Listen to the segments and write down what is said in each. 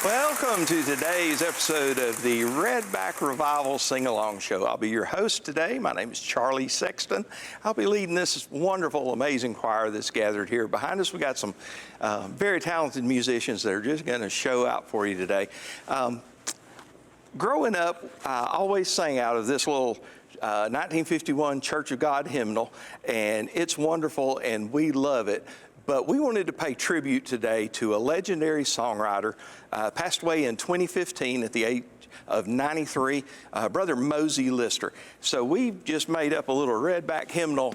Welcome to today's episode of the Redback Revival Sing-Along Show. I'll be your host today. My name is Charlie Sexton. I'll be leading this wonderful, amazing choir that's gathered here. Behind us, we got some very talented musicians that are just going to show out for you today. Growing up, I always sang out of this little 1951 Church of God hymnal, and it's wonderful, and we love it. But we wanted to pay tribute today to a legendary songwriter, passed away in 2015 at the age of 93, Brother Mosey Lister. So we just made up a little Redback hymnal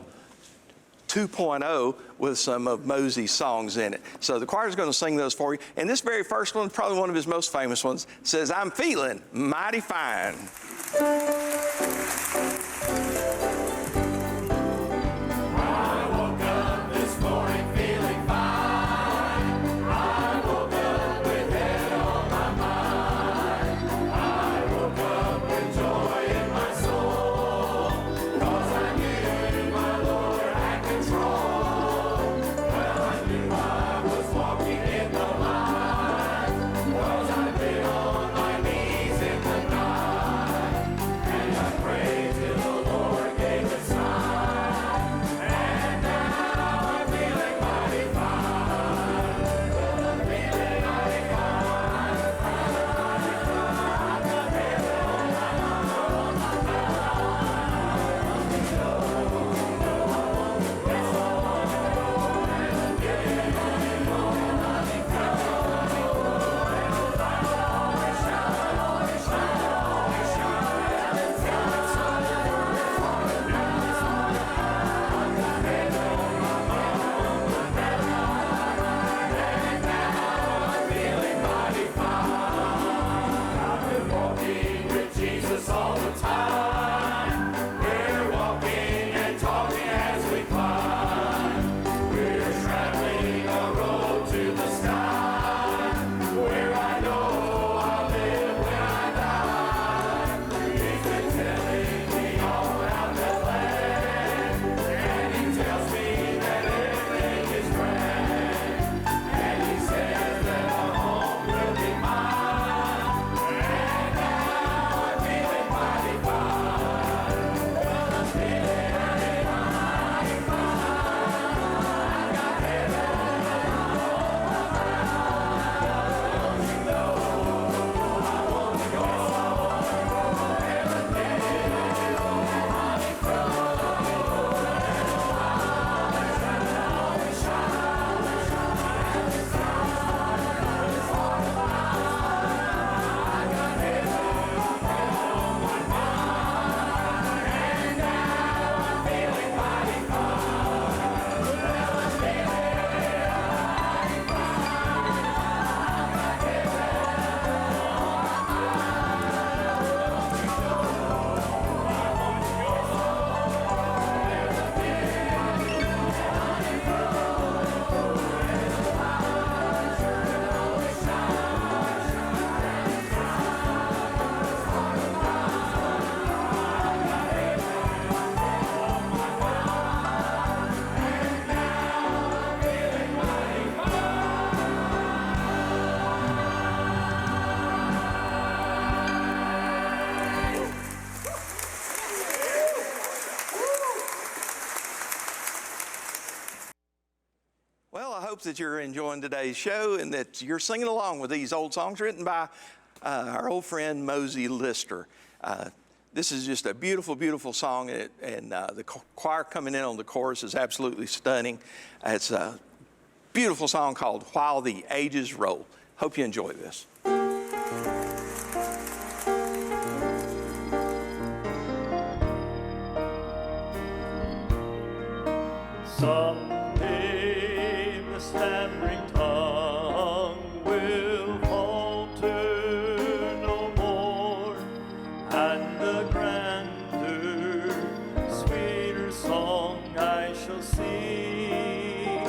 2.0 with some of Mosey's songs in it. So the choir's going to sing those for you. And this very first one, probably one of his most famous ones, says, "I'm feeling mighty fine." Hope that you're enjoying today's show and that you're singing along with these old songs written by our old friend Mosey Lister. This is just a beautiful, beautiful song, and the choir coming in on the chorus is absolutely stunning. It's a beautiful song called "While the Ages Roll." Hope you enjoy this. Someday the stammering tongue will falter no more, and the grander, sweeter song I shall sing.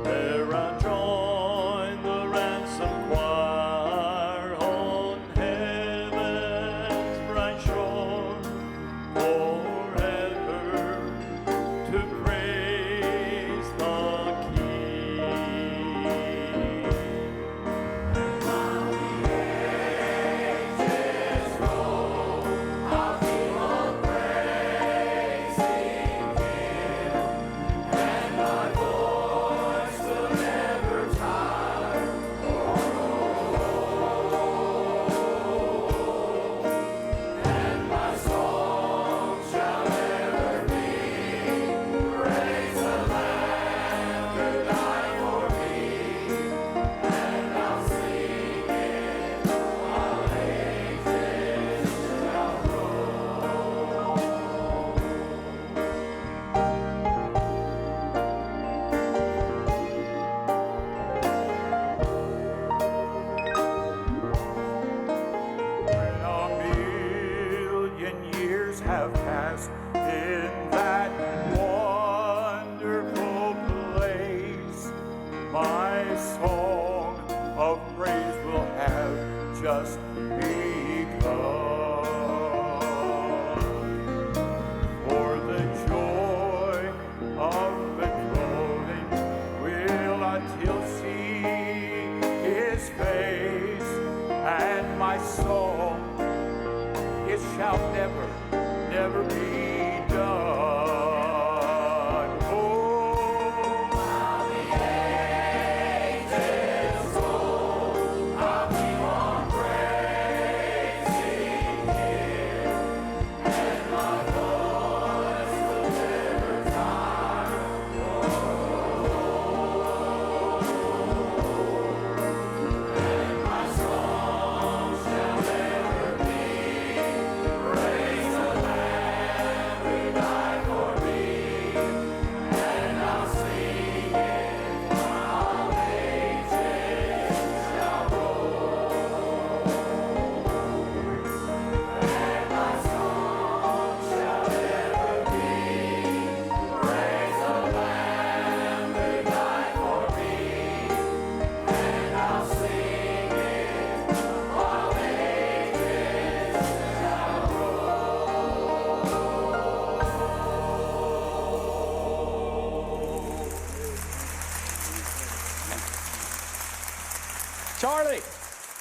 There I join the ransom choir on heaven's bright shore, forever to of praise will have just begun. For the joy of the glory will until see his face, and my soul, it shall never, never be done. Oh, how the angels roll, how we want praising Him, and my voice will never tire. And my song shall ever be, praise the Lamb who died for me, and I'll sing it while ages shall roll. And my song shall ever be, praise the Lamb who died for me, and I'll sing it while ages shall Charlie,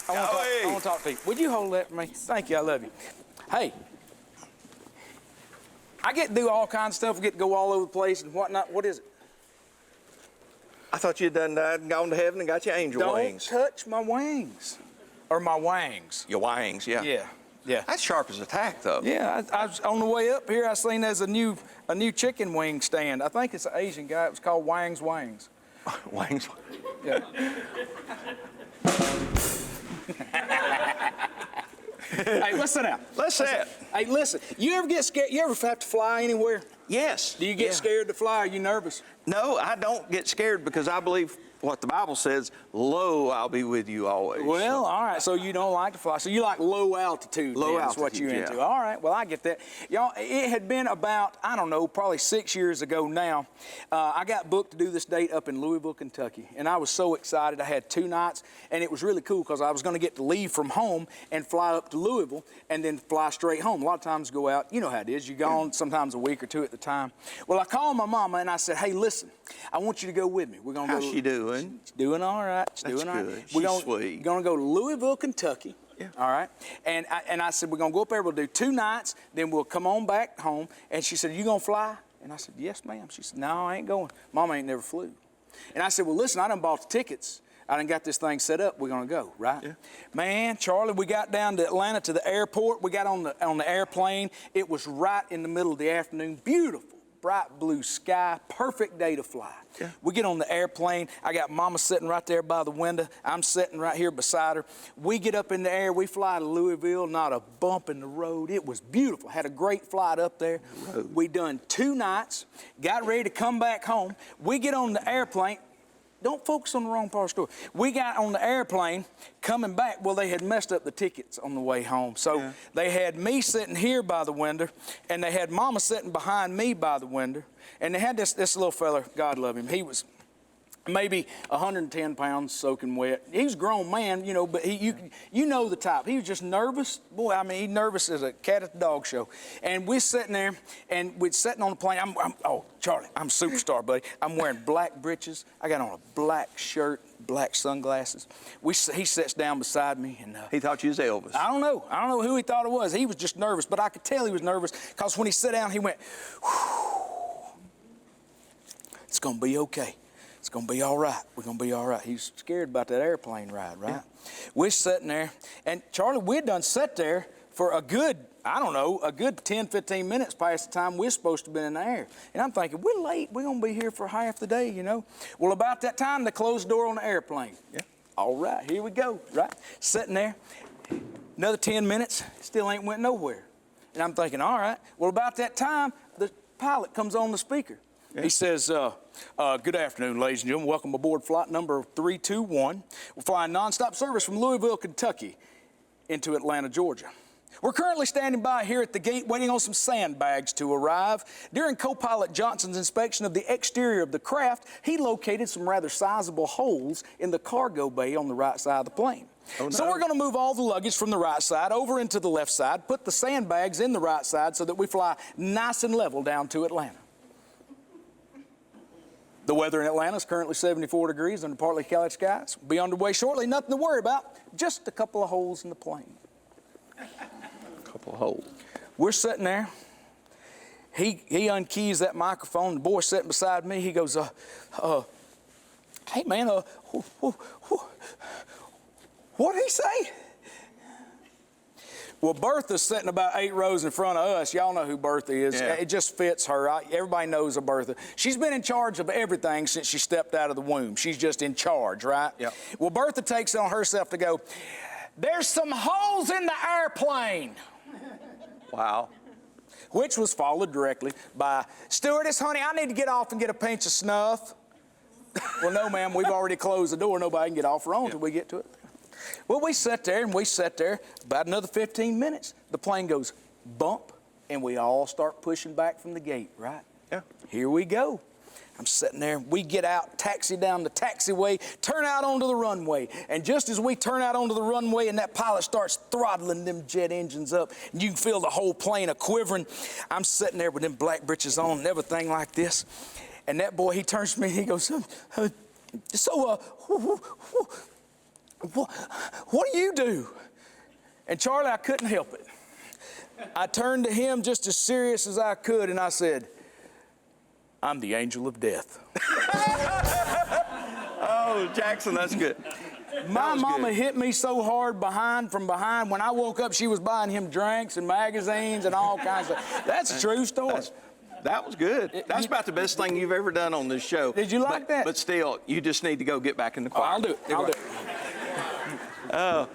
I Golly. want to talk to you. Would you hold that for me? Thank you. I love you. Hey, I get to do all kinds of stuff. We get to go all over the place and whatnot. What is it? I thought you'd done that and gone to heaven and got your angel Don't wings. touch my wings. Or my wangs. Your wings, yeah. Yeah. Yeah. That's sharp as a tack, though. Yeah, I was on the way up here. I seen there's a new chicken wing stand. I think it's an Asian guy. It was called Wang's Wangs. Wings. Yeah. Hey, let's sit down. Let's sit. Hey, listen. You ever get scared? You ever have to fly anywhere? Yes. Do you get scared to fly? Are you nervous? No, I don't get scared because I believe what the Bible says, lo, I'll be with you always. Well, all right. So you don't like to fly. So you like low altitude. Low then, is what you're altitude, into. yeah. All right. Well, I get that. Y'all, it had been about, I don't know, probably 6 years ago now. I got booked to do this date up in Louisville, Kentucky. And I was so excited. I had 2 nights. And it was really cool because I was going to get to leave from home and fly up to Louisville and then fly straight home. A lot of times go out. You know how it is. You're gone sometimes a week or 2 at the time. Well, I called my mama and I said, hey, listen, I want you to go with me. We're going to go. How's she doing? She's doing all right. She's That's doing all right. good. We're She's gonna, sweet. Going to go to Louisville, Kentucky. Yeah. All right. And I said, we're going to go up there. We'll do 2 nights. Then we'll come on back home. And she said, you going to fly? And I said, yes, ma'am. She said, no, I ain't going. Mama ain't never flew. And I said, well, listen, I done bought the tickets. I done got this thing set up. We're going to go, right? Yeah. Man, Charlie, we got down to Atlanta to the airport. We got on the airplane. It was right in the middle of the afternoon. Beautiful. Bright blue sky, perfect day to fly. Yeah. We get on the airplane. I got Mama sitting right there by the window. I'm sitting right here beside her. We get up in the air. We fly to Louisville, not a bump in the road. It was beautiful. Had a great flight up there. We done 2 nights, got ready to come back home. We get on the airplane. Don't focus on the wrong part of the story. We got on the airplane coming back. Well, they had messed up the tickets on the way home. So they had me sitting here by the window, and they had Mama sitting behind me by the window. And they had this little fella, God love him. He was maybe 110 pounds soaking wet. He was a grown man, you know, but you know the type. He was just nervous. Boy, I mean, he's nervous as a cat at the dog show. And we're sitting there, and we're sitting on the plane. Oh, Charlie, I'm a superstar, buddy. I'm wearing black breeches. I got on a black shirt, black sunglasses. He sits down beside me, and He thought you was Elvis. I don't know who he thought it was. He was just nervous, but I could tell he was nervous because when he sat down, he went, whew, it's gonna be okay. It's going to be all right. We're going to be all right. He's scared about that airplane ride, right? Yeah. We're sitting there, and Charlie, we'd done sat there for a good, I don't know, a good 10, 15 minutes past the time we're supposed to be in the air. And I'm thinking, we're late. We're going to be here for half the day, you know? Well, about that time, they closed the door on the airplane. Yeah. All right, here we go, right? Sitting there, another 10 minutes, still ain't went nowhere. And I'm thinking, all right. Well, about that time, the pilot comes on the speaker. Yeah. He says, good afternoon, ladies and gentlemen. Welcome aboard flight number 321. We're flying nonstop service from Louisville, Kentucky into Atlanta, Georgia. We're currently standing by here at the gate waiting on some sandbags to arrive. During co-pilot Johnson's inspection of the exterior of the craft, he located some rather sizable holes in the cargo bay on the right side of the plane. Oh, no. So we're going to move all the luggage from the right side over into the left side, put the sandbags in the right side so that we fly nice and level down to Atlanta. The weather in Atlanta is currently 74 degrees under partly cloudy skies. We'll be underway shortly, nothing to worry about, just a couple of holes in the plane. Couple of holes. We're sitting there. He unkeys that microphone. The boy sitting beside me, he goes, hey man, what'd he say? Well, Bertha's sitting about 8 rows in front of us. Y'all know who Bertha is. Yeah. It just fits her. Everybody knows of Bertha. She's been in charge of everything since she stepped out of the womb. She's just in charge, right? Yep. Well, Bertha takes it on herself to go, there's some holes in the airplane. Wow. Which was followed directly by, stewardess, honey, I need to get off and get a pinch of snuff. Well, no, ma'am, we've already closed the door. Nobody can get off her own until we get to it. Well, we sat there and we sat there about another 15 minutes. The plane goes bump, and we all start pushing back from the gate, right? Yeah. Here we go. I'm sitting there, we get out, taxi down the taxiway, turn out onto the runway. And just as we turn out onto the runway and that pilot starts throttling them jet engines up, and you can feel the whole plane a-quivering, I'm sitting there with them black britches on and everything like this. And that boy, he turns to me and he goes, what do you do? And Charlie, I couldn't help it. I turned to him just as serious as I could, and I said, I'm the angel of death. Oh, Jackson, that's good. My mama good. hit me so hard from behind. When I woke up, she was buying him drinks and magazines and all kinds of. That's a true story. That was good. That's about the best thing you've ever done on this show. Did you like that? But still, you just need to go get back in the choir. I'll do it. I'll do it.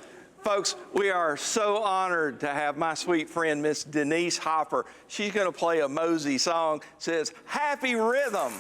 Folks, we are so honored to have my sweet friend, Miss Denise Hopper. She's going to play a Mosey song. It says, Happy Rhythm.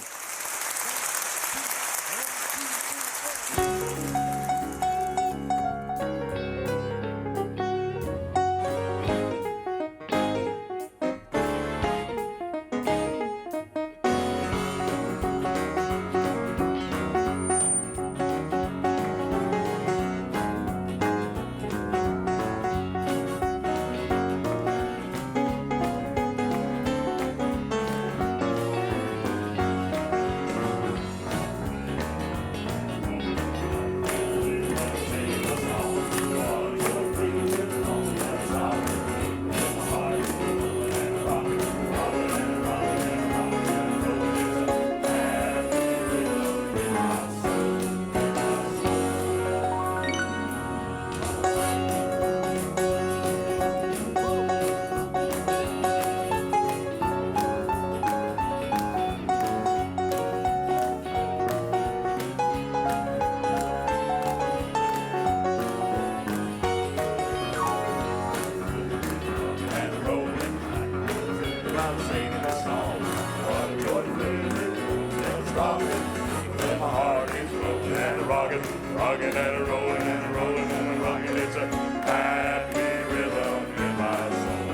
Rockin' and a rollin' and a rollin' and a rockin'. It's a happy rhythm in my soul,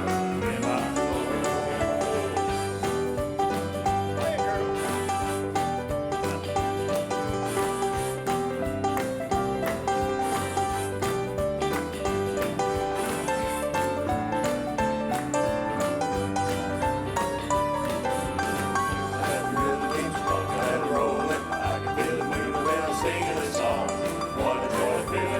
in my soul. Hey, girl. That rhythm keeps rockin' and rollin'. I can feel it moving when I'm singing this song. What a joy it feels.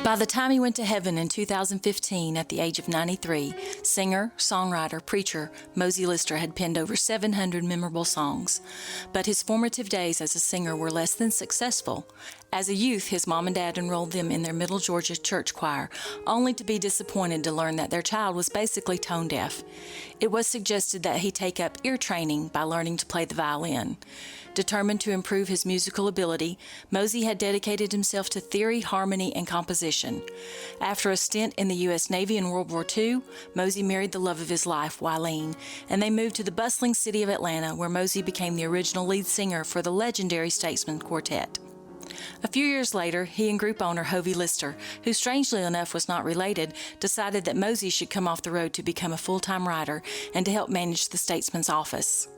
By the time he went to heaven in 2015 at the age of 93, singer, songwriter, preacher Mosey Lister had penned over 700 memorable songs. But his formative days as a singer were less than successful. As a youth, his mom and dad enrolled them in their Middle Georgia church choir, only to be disappointed to learn that their child was basically tone deaf. It was suggested that he take up ear training by learning to play the violin. Determined to improve his musical ability, Mosey had dedicated himself to theory, harmony, and composition. After a stint in the U.S. Navy in World War II, Mosey married the love of his life, Wileen, and they moved to the bustling city of Atlanta, where Mosey became the original lead singer for the legendary Statesman Quartet. A few years later, he and group owner Hovey Lister, who strangely enough was not related, decided that Mosey should come off the road to become a full-time writer and to help manage the Statesman's office.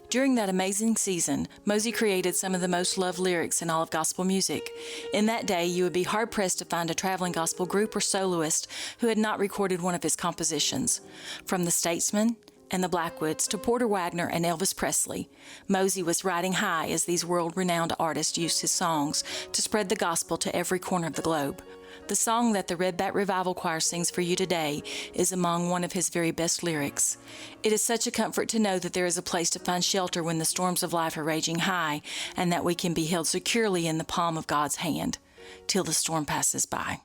During that amazing season, Mosey created some of the most loved lyrics in all of gospel music. In that day, you would be hard-pressed to find a traveling gospel group or soloist who had not recorded one of his compositions. From the Statesman and the Blackwoods to Porter Wagner and Elvis Presley, Mosey was riding high as these world-renowned artists used his songs to spread the gospel to every corner of the globe. The song that the Redback Revival Choir sings for you today is among one of his very best lyrics. It is such a comfort to know that there is a place to find shelter when the storms of life are raging high, and that we can be held securely in the palm of God's hand till the storm passes by.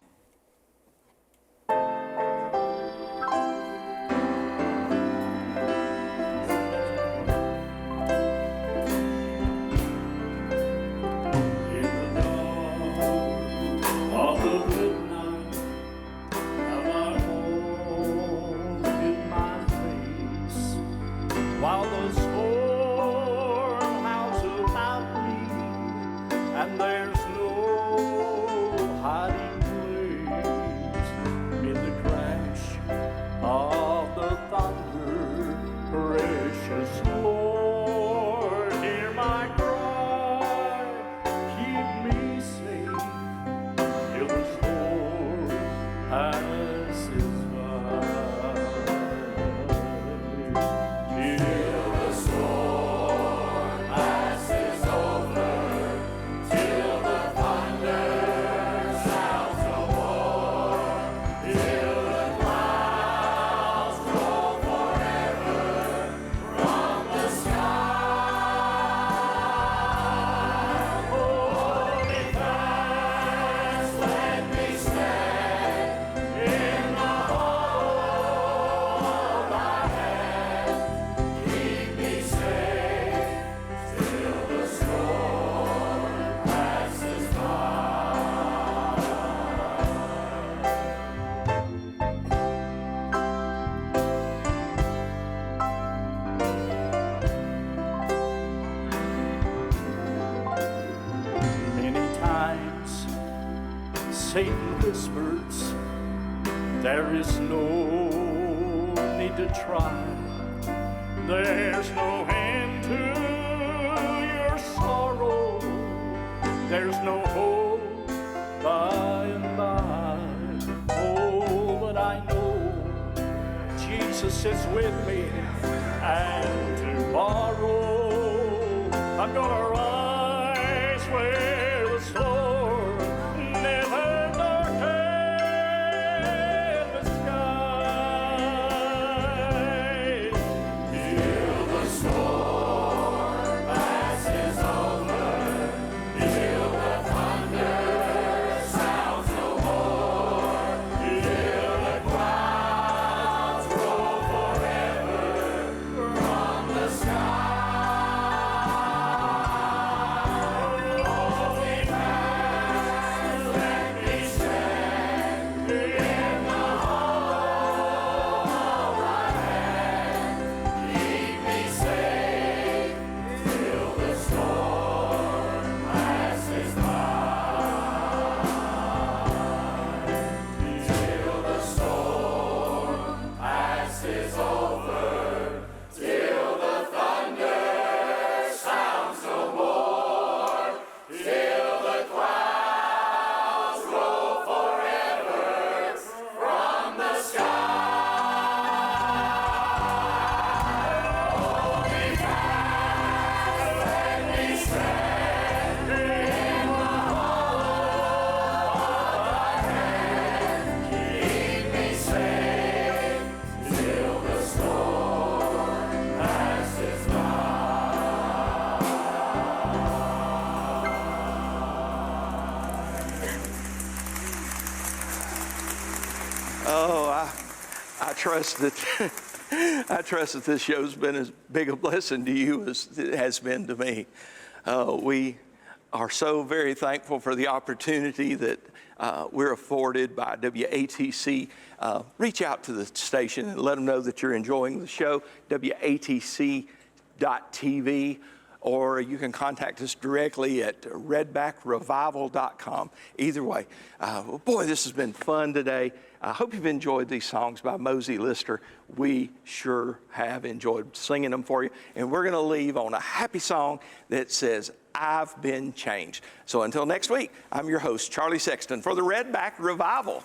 While the storm howls about me, and there's no hiding place in the crash of the thunder, precious Lord, hear my cry, keep me safe till the storm passes by. Satan whispers, there is no need to try. There's no end to your sorrow. There's no hope by and by. Oh, but I know Jesus is with me, and tomorrow I'm gonna rise where the storm never trust that I trust that this show's been as big a blessing to you as it has been to me. We are so very thankful for the opportunity that we're afforded by WATC. Reach out to the station and let them know that you're enjoying the show, WATC.tv, or you can contact us directly at redbackrevival.com. Either way, boy, this has been fun today. I hope you've enjoyed these songs by Mosey Lister. We sure have enjoyed singing them for you. And we're going to leave on a happy song that says, I've been changed. So until next week, I'm your host, Charlie Sexton, for the Redback Revival.